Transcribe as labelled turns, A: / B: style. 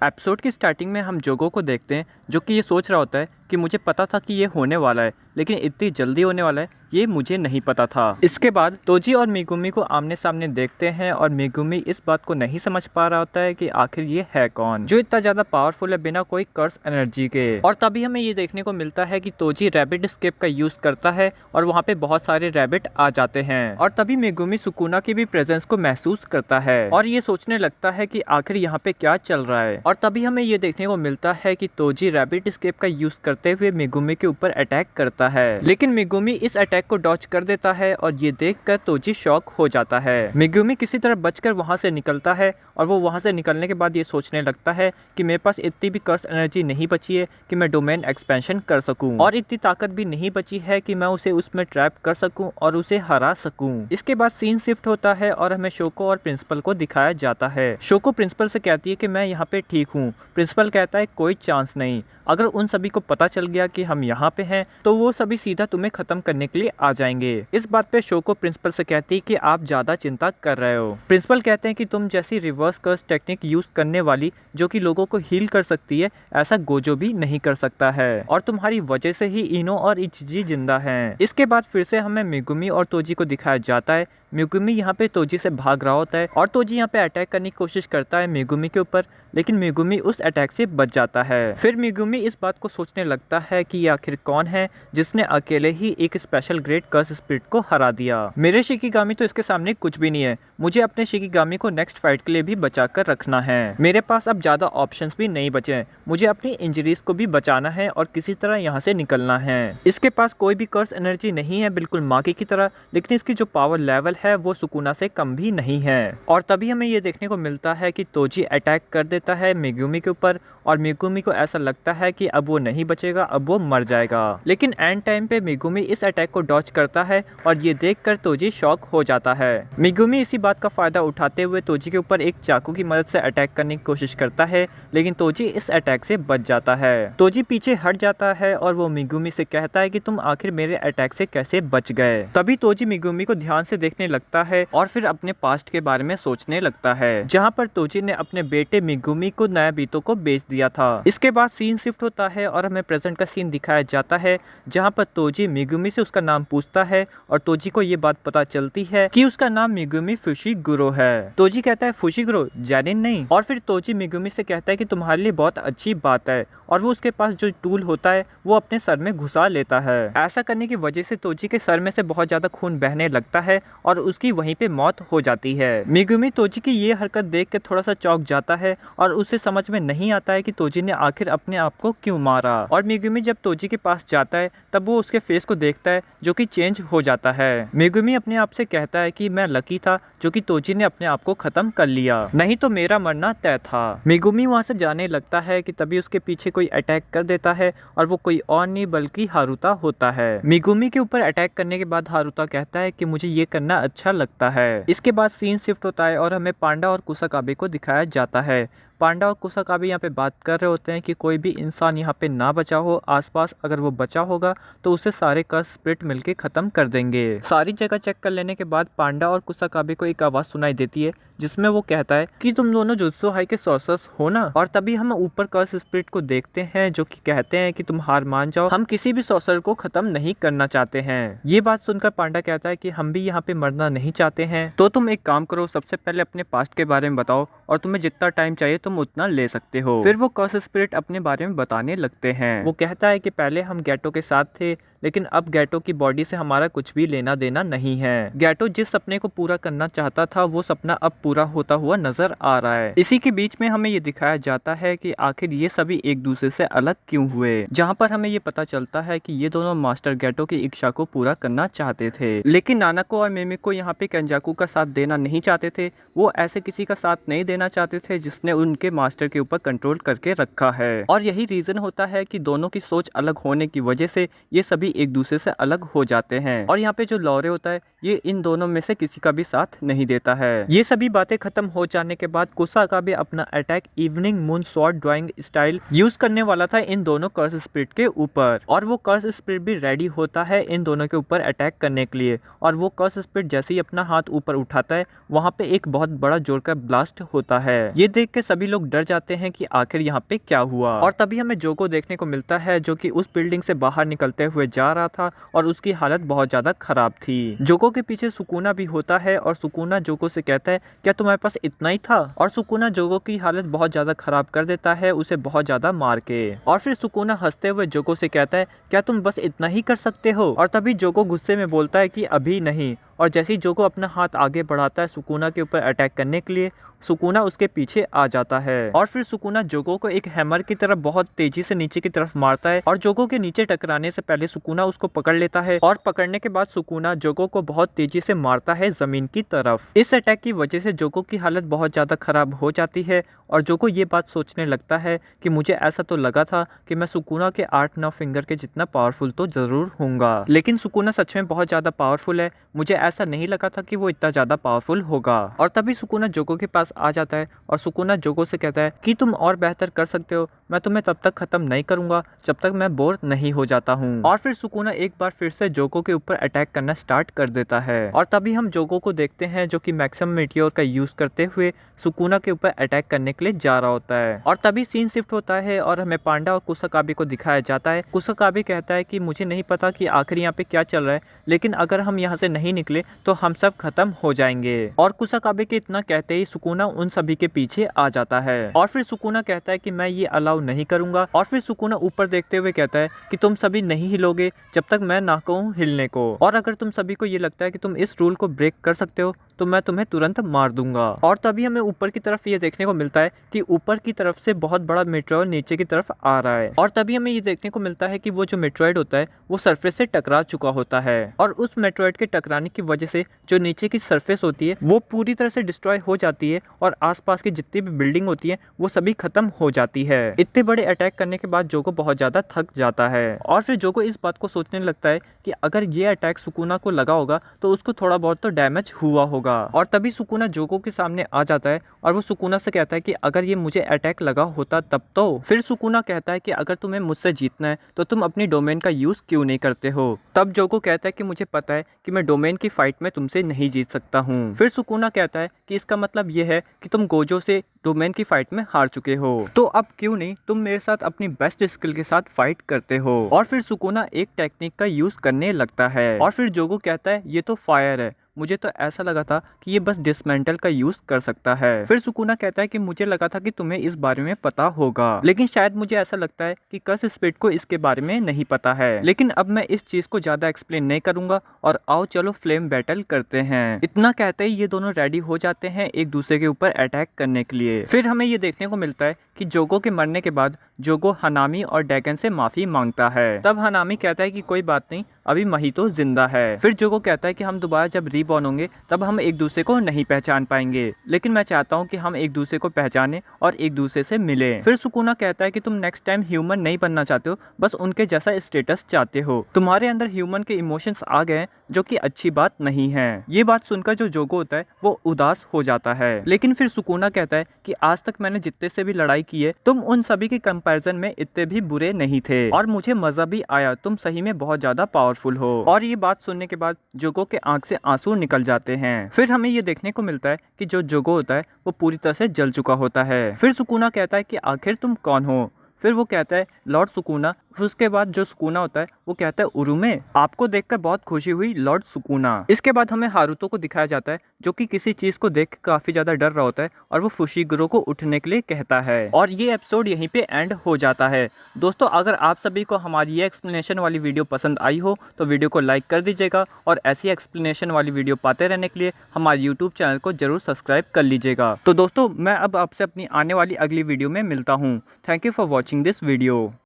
A: Episode की starting में हम जोगो को देखते हैं जो कि ये सोच रहा होता है कि मुझे पता था कि ये होने वाला है, लेकिन इतनी जल्दी होने वाला है ये मुझे नहीं पता था। इसके बाद तोजी और मेगुमी को आमने सामने देखते हैं और मेगुमी इस बात को नहीं समझ पा रहा होता है कि आखिर ये है कौन जो इतना ज्यादा पावरफुल है बिना कोई कर्स एनर्जी के। और तभी हमें ये देखने को मिलता है कि तोजी रैबिट एस्केप का यूज करता है और वहाँ पे बहुत सारे रैबिट आ जाते हैं। और तभी मेगुमी सुकुना की भी प्रेजेंस को महसूस करता है और ये सोचने लगता है कि आखिर यहाँ पे क्या चल रहा है। और तभी हमें ये देखने को मिलता है कि तोजी रैबिट एस्केप का यूज करते हुए मेगुमी के ऊपर अटैक करता है, लेकिन मेगुमी इस अटैक को डॉच कर देता है और ये देखकर तोजी शॉक हो जाता है। मेगुमी किसी तरह बचकर वहां से निकलता है और वो वहां से निकलने के बाद ये सोचने लगता है कि मेरे पास इतनी भी कर्स एनर्जी नहीं बची है कि मैं डोमेन एक्सपेंशन कर सकूं और इतनी ताकत भी नहीं बची है कि मैं उसे उसमें ट्रैप कर सकूं और उसे हरा सकूं। इसके बाद सीन शिफ्ट होता है और हमें शोको और प्रिंसिपल को दिखाया जाता है। शोको प्रिंसिपल से कहती है कि मैं यहाँ पे ठीक हूँ। प्रिंसिपल कहता है कोई चांस नहीं, अगर उन सभी को पता चल गया कि हम यहाँ पे हैं तो वो सभी सीधा तुम्हें खत्म करने के लिए आ जाएंगे। इस बात पे शोको प्रिंसिपल से कहती है कि आप ज्यादा चिंता कर रहे हो। प्रिंसिपल कहते हैं कि तुम जैसी रिवर्स कर्स टेक्निक यूज करने वाली जो कि लोगों को हील कर सकती है ऐसा गोजो भी नहीं कर सकता है और तुम्हारी वजह से ही इनो और इचिजी जिंदा हैं। इसके बाद फिर से हमें मेगुमी और तोजी को दिखाया जाता है। मेगुमी यहाँ पे तोजी से भाग रहा होता है और तोजी यहाँ पे अटैक करने की कोशिश करता है मेगुमी के ऊपर, लेकिन मेगुमी उस अटैक से बच जाता है। फिर मेगुमी इस बात को सोचने लगता है कि ये आखिर कौन है जिसने अकेले ही एक स्पेशल ग्रेट कर्स स्पिरिट को हरा दिया। मेरे शिकिगामी तो इसके सामने कुछ भी नहीं है, मुझे अपने शिकिगामी को नेक्स्ट फाइट के लिए भी बचा कर रखना है। मेरे पास अब ज्यादा ऑप्शंस भी नहीं बचे हैं, मुझे अपनी इंजरीज को भी बचाना है और किसी तरह यहाँ से निकलना है। इसके पास कोई भी कर्स एनर्जी नहीं है, बिल्कुल माकी की तरह, लेकिन इसकी जो पावर लेवल है वो सुकुना से कम भी नहीं है। और तभी हमें ये देखने को मिलता है कि तोजी अटैक कर देता है मेगुमी के ऊपर और मेगुमी को ऐसा लगता है कि अब वो नहीं बचेगा, अब वो मर जाएगा। लेकिन एंड टाइम पे मेगुमी इस अटैक को डॉच करता है और ये देखकर तोजी शॉक हो जाता है। मेगुमी इसी बात का फायदा उठाते हुए तोजी के ऊपर एक चाकू की मदद से अटैक करने की कोशिश करता है, लेकिन तोजी इस अटैक से बच जाता है। तोजी पीछे हट जाता है और वो मेगुमी से कहता है कि तुम आखिर मेरे अटैक से कैसे बच गए। तभी तोजी मेगुमी को ध्यान से देखने लगता है और फिर अपने पास्ट के बारे में सोचने लगता है जहाँ पर तोजी ने अपने बेटे मेगुमी को नया बीतो को बेच दिया था। इसके बाद सीन शिफ्ट होता है और हमें प्रेजेंट का सीन दिखाया जाता है जहाँ पर तोजी मेगुमी से उसका नाम पूछता है और तोजी को ये बात पता चलती है कि उसका नाम मेगुमी फुशिगुरो है। तोजी कहता है फुशिगुरो जैनिन नहीं, और फिर तोजी मेगुमी से कहता है कि तुम्हारे लिए बहुत अच्छी बात है, और वो उसके पास जो टूल होता है वो अपने सर में घुसा लेता है। ऐसा करने की वजह से तोजी के सर में से बहुत ज्यादा खून बहने लगता है और उसकी वहीं पे मौत हो जाती है। मेगुमी तोजी की ये हरकत देख के थोड़ा सा चौंक जाता है और उसे समझ में नहीं आता है कि तोजी ने आखिर अपने आप को क्यों मारा। और मेगुमी जब तोजी के पास जाता है तब वो उसके फेस को देखता है जो कि चेंज हो जाता है। मेगुमी अपने आप से कहता है कि मैं लकी था जो कि तोजी ने अपने आप को खत्म कर लिया, नहीं तो मेरा मरना तय था। मेगुमी वहाँ से जाने लगता है कि तभी उसके पीछे कोई अटैक कर देता है और वो कोई और नहीं बल्कि हारुता होता है। मेगुमी के ऊपर अटैक करने के बाद हारुता कहता है कि मुझे ये करना अच्छा लगता है। इसके बाद सीन शिफ्ट होता है और हमें पांडा और कुसाकाबे को दिखाया जाता है। पांडा और कुसाकाबे यहाँ पे बात कर रहे होते हैं कि कोई भी इंसान यहाँ पे ना बचा हो आसपास, अगर वो बचा होगा तो उसे सारे कर्स स्पिरिट मिलके खत्म कर देंगे। सारी जगह चेक कर लेने के बाद पांडा और कुसाकाबे को एक आवाज सुनाई देती है जिसमें वो कहता है कि तुम दोनों जुत्सु हाई के सॉर्सर्स हो ना। और तभी हम ऊपर कर्स स्पिरिट को देखते हैं जो कि कहते हैं कि तुम हार मान जाओ, हम किसी भी सॉर्सर को खत्म नहीं करना चाहते हैं। ये बात सुनकर पांडा कहता है कि हम भी यहाँ पे मरना नहीं चाहते हैं, तो तुम एक काम करो, सबसे पहले अपने पास्ट के बारे में बताओ और तुम्हें जितना टाइम चाहिए तुम उतना ले सकते हो। फिर वो कर्स स्पिरिट अपने बारे में बताने लगते हैं। वो कहता है कि पहले हम गैटो के साथ थे, लेकिन अब गैटो की बॉडी से हमारा कुछ भी लेना देना नहीं है। गैटो जिस सपने को पूरा करना चाहता था वो सपना अब पूरा होता हुआ नजर आ रहा है। इसी के बीच में हमें ये दिखाया जाता है कि आखिर ये सभी एक दूसरे से अलग क्यों हुए, जहाँ पर हमें ये पता चलता है कि ये दोनों मास्टर गैटो की इच्छा को पूरा करना चाहते थे, लेकिन नानाको और मिमिको यहाँ पे केंजाकू का साथ देना नहीं चाहते थे। वो ऐसे किसी का साथ नहीं देना चाहते थे जिसने उनके मास्टर के ऊपर कंट्रोल करके रखा है। और यही रीजन होता है कि दोनों की सोच अलग होने की वजह से ये सभी सभी एक दूसरे से अलग हो जाते हैं। और यहाँ पे जो लॉरे होता है ये इन दोनों में से किसी का भी साथ नहीं देता है। ये सभी बातें खत्म हो जाने के बाद कुसाकाबे अपना attack evening moon sword drawing style use करने वाला था इन दोनों कर्स स्पिरिट के ऊपर, और वो कर्स स्पिरिट भी रेडी होता है इन दोनों के ऊपर अटैक करने के लिए। और वो कर्स स्पिरिट जैसे ही अपना हाथ ऊपर उठाता है वहाँ पे एक बहुत बड़ा जोर का ब्लास्ट होता है। ये देख के सभी लोग डर जाते हैं कि आखिर यहाँ पे क्या हुआ। और तभी हमें जोको देखने को मिलता है जो कि उस बिल्डिंग से बाहर निकलते हुए जा रहा था और उसकी हालत बहुत ज्यादा खराब थी। जोको के पीछे सुकुना भी होता है और सुकुना जोको से कहता है क्या तुम्हारे पास इतना ही था, और सुकुना जोको की हालत बहुत ज्यादा खराब कर देता है उसे बहुत ज्यादा मार के। और फिर सुकुना हंसते हुए जोको से कहता है क्या तुम बस इतना ही कर सकते हो। और तभी जोको गुस्से में बोलता है कि अभी नहीं। और जैसे ही जोको अपना हाथ आगे बढ़ाता है सुकुना के ऊपर अटैक करने के लिए, सुकुना उसके पीछे आ जाता है। और फिर सुकुना जोको को एक हैमर की तरफ बहुत तेजी से नीचे की तरफ मारता है और जोको के नीचे टकराने से पहले सुकुना उसको पकड़ लेता है। और पकड़ने के बाद सुकुना जोको को बहुत तेजी से मारता है जमीन की तरफ। इस अटैक की वजह से जोको की हालत बहुत ज्यादा खराब हो जाती है और जोको ये बात सोचने लगता है कि मुझे ऐसा तो लगा था कि मैं सुकुना के 8-9 फिंगर के जितना पावरफुल तो जरूर होऊंगा, लेकिन सुकुना सच में बहुत ज्यादा पावरफुल है। मुझे ऐसा नहीं लगा था कि वो इतना ज्यादा पावरफुल होगा। और तभी सुकुना जोको के पास आ जाता है और सुकुना जोको से कहता है कि तुम और बेहतर कर सकते हो, मैं तुम्हें तब तक खत्म नहीं करूंगा जब तक मैं बोर नहीं हो जाता हूँ। और फिर सुकुना एक बार फिर से जोको के ऊपर अटैक करना स्टार्ट कर देता है। और तभी हम जोको को देखते हैं जो कि मैक्सिमम मीटियोर का यूज करते हुए सुकुना के ऊपर अटैक करने के लिए जा रहा होता है। और तभी सीन शिफ्ट होता है और हमें पांडा और कुसाकाबे को दिखाया जाता है। कुसाकाबे कहता है कि मुझे नहीं पता कि आखिर यहाँ पे क्या चल रहा है, लेकिन अगर हम यहाँ से नहीं निकले तो हम सब खत्म हो जाएंगे। और कुसाकाबे के इतना कहते ही सुकुना उन सभी के पीछे आ जाता है। और फिर सुकुना कहता है कि मैं ये अलाउ नहीं करूंगा। और फिर सुकुना ऊपर देखते हुए कहता है कि तुम सभी नहीं हिलोगे जब तक मैं ना कहूँ हिलने को, और अगर तुम सभी को ये लगता है कि तुम इस रूल को ब्रेक कर सकते हो तो मैं तुम्हें तुरंत मार दूंगा। और तभी हमें ऊपर की तरफ ये देखने को मिलता है कि ऊपर की तरफ से बहुत बड़ा मेट्रॉइड नीचे की तरफ आ रहा है। और तभी हमें ये देखने को मिलता है कि वो जो मेट्रॉइड होता है वो सरफेस से टकरा चुका होता है, और उस मेट्रॉइड के टकराने की वजह से जो नीचे की सरफेस होती है वो पूरी तरह से डिस्ट्रॉय हो जाती है और आसपास की जितनी भी बिल्डिंग होती है वो सभी खत्म हो जाती है। इतने बड़े अटैक करने के बाद जोको बहुत ज्यादा थक जाता है और फिर जोको इस बात को सोचने लगता है कि अगर ये अटैक सुकुना को लगा होगा तो उसको थोड़ा बहुत तो डैमेज हुआ होगा। और तभी सुकुना जोको के सामने आ जाता है और वो सुकुना से कहता है कि अगर ये मुझे अटैक लगा होता तब तो। फिर सुकुना कहता है कि अगर तुम्हें मुझसे जीतना है तो तुम अपनी डोमेन का यूज क्यों नहीं करते हो। तब जोको कहता है कि मुझे पता है कि मैं डोमेन की फाइट में तुमसे नहीं जीत सकता हूँ। फिर सुकुना कहता है कि इसका मतलब ये है कि तुम गोजो से डोमेन की फाइट में हार चुके हो, तो अब क्यों नहीं तुम मेरे साथ अपनी बेस्ट स्किल के साथ फाइट करते हो। और फिर सुकुना एक टेक्निक का यूज करने लगता है और फिर जोको कहता है ये तो फायर है, मुझे तो ऐसा लगा था कि ये बस डिसमेंटल का यूज कर सकता है। फिर सुकुना कहता है कि मुझे लगा था कि तुम्हें इस बारे में पता होगा, लेकिन शायद मुझे ऐसा लगता है कि कर्स स्पिरिट को इसके बारे में नहीं पता है। लेकिन अब मैं इस चीज को ज्यादा एक्सप्लेन नहीं करूंगा और आओ चलो फ्लेम बैटल करते हैं। इतना कहते ही ये दोनों रेडी हो जाते हैं एक दूसरे के ऊपर अटैक करने के लिए। फिर हमें ये देखने को मिलता है कि जोको के मरने के बाद जोको हनामी और डैगन से माफी मांगता है। तब हनामी कहता है कि कोई बात नहीं, अभी महितो जिंदा है। फिर जोको कहता है कि हम दोबारा जब रीबॉर्न होंगे तब हम एक दूसरे को नहीं पहचान पाएंगे, लेकिन मैं चाहता हूँ कि हम एक दूसरे को पहचाने और एक दूसरे से मिले। फिर सुकुना कहता है कि तुम नेक्स्ट टाइम ह्यूमन नहीं बनना चाहते हो, बस उनके जैसा स्टेटस चाहते हो। तुम्हारे अंदर ह्यूमन के इमोशंस आ गए जो कि अच्छी बात नहीं है। ये बात सुनकर जो जोको होता है वो उदास हो जाता है, लेकिन फिर सुकुना कहता है कि आज तक मैंने जितने से भी लड़ाई की है तुम उन सभी के कंपैरिजन में इतने भी बुरे नहीं थे और मुझे मजा भी आया, तुम सही में बहुत ज्यादा पावरफुल हो। और ये बात सुनने के बाद जोको के आंख से आंसू निकल जाते हैं। फिर हमें ये देखने को मिलता है कि जो जोको होता है वो पूरी तरह से जल चुका होता है। फिर सुकुना कहता है कि आखिर तुम कौन हो। फिर वो कहता है लॉर्ड सुकुना। उसके बाद जो सुकुना होता है वो कहता है उरुमे, आपको देखकर बहुत खुशी हुई लॉर्ड सुकुना। इसके बाद हमें हारुतो को दिखाया जाता है जो कि किसी चीज को देख काफी ज्यादा डर रहा होता है और वो फुशिगुरो को उठने के लिए कहता है। और ये एपिसोड यहीं पे एंड हो जाता है। दोस्तों अगर आप सभी को हमारी ये एक्सप्लेनेशन वाली वीडियो पसंद आई हो तो वीडियो को लाइक कर दीजिएगा और ऐसी एक्सप्लेनेशन वाली वीडियो पाते रहने के लिए हमारे यूट्यूब चैनल को जरूर सब्सक्राइब कर लीजिएगा। तो दोस्तों मैं अब आपसे अपनी आने वाली अगली वीडियो में मिलता हूँ। Thank you for watching this video.